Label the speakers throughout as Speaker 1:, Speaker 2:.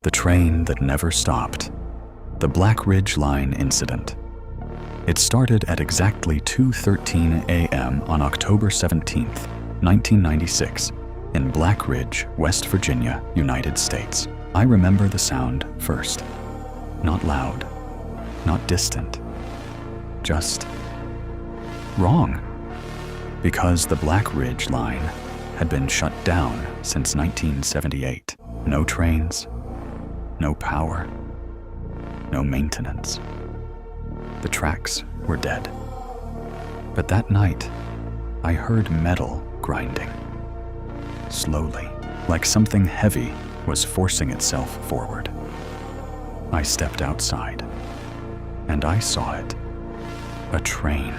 Speaker 1: The train that never stopped. The Blackridge Line incident. It started at exactly 2:13 a.m. on October 17, 1996, in Blackridge, West Virginia, United States. I remember the sound first. Not loud, not distant, just wrong. Because the Blackridge Line had been shut down since 1978. No trains, no power, no maintenance. The tracks were dead. But that night, I heard metal grinding. Slowly, like something heavy was forcing itself forward. I stepped outside, and I saw it. A train,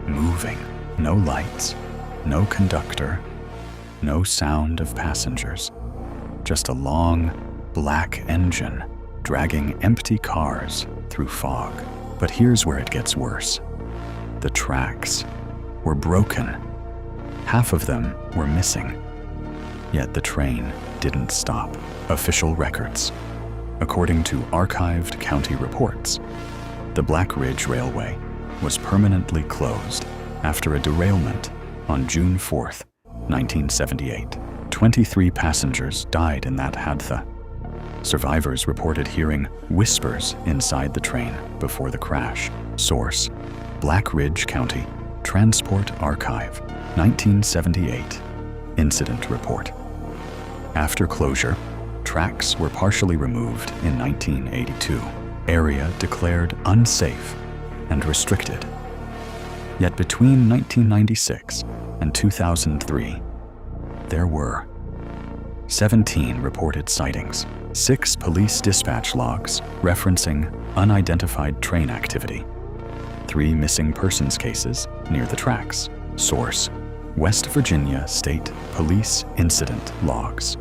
Speaker 1: moving. No lights, no conductor, no sound of passengers. Just a long, black engine dragging empty cars through fog. But here's where it gets worse. The tracks were broken. Half of them were missing. Yet the train didn't stop. Official records. According to archived county reports, the Blackridge Railway was permanently closed after a derailment on June 4, 1978. 23 passengers died in that haditha. Survivors reported hearing whispers inside the train before the crash. Source: Blackridge County Transport Archive, 1978. Incident report. After closure, tracks were partially removed in 1982. Area declared unsafe and restricted. Yet between 1996 and 2003, there were 17 reported sightings, 6 police dispatch logs referencing unidentified train activity, 3 missing persons cases near the tracks. Source: West Virginia State Police Incident Logs.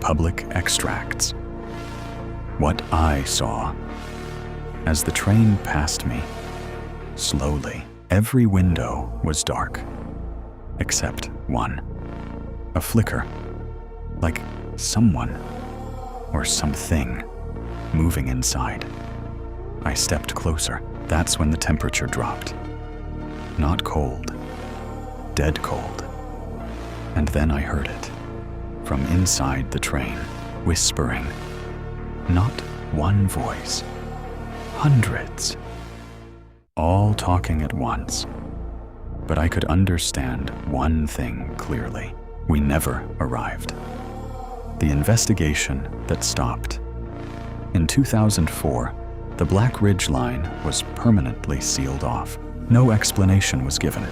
Speaker 1: Public extracts. What I saw as the train passed me, slowly. Every window was dark, except one. A flicker, like someone or something moving inside. I stepped closer. That's when the temperature dropped. Not cold, dead cold. And then I heard it, from inside the train, whispering. Not one voice, hundreds. All talking at once. But I could understand one thing clearly. We never arrived. The investigation that stopped. In 2004, the Blackridge Line was permanently sealed off. No explanation was given.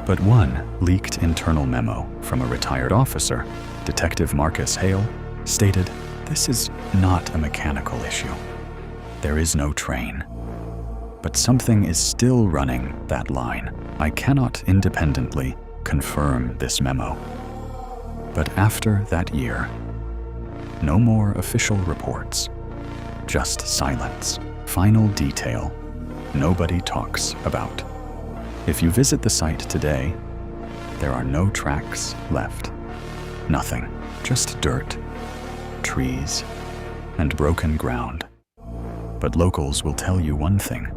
Speaker 1: But one leaked internal memo from a retired officer, Detective Marcus Hale, stated, "This is not a mechanical issue. There is no train. But something is still running that line. I cannot independently confirm this memo." But after that year, no more official reports, just silence. Final detail nobody talks about. If you visit the site today, there are no tracks left. Nothing, just dirt, trees, and broken ground. But locals will tell you one thing.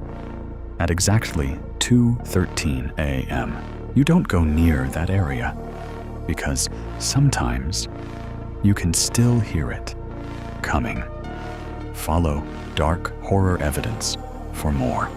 Speaker 1: At exactly 2:13 a.m., you don't go near that area, because sometimes you can still hear it coming. Follow Dark Horror Evidence for more.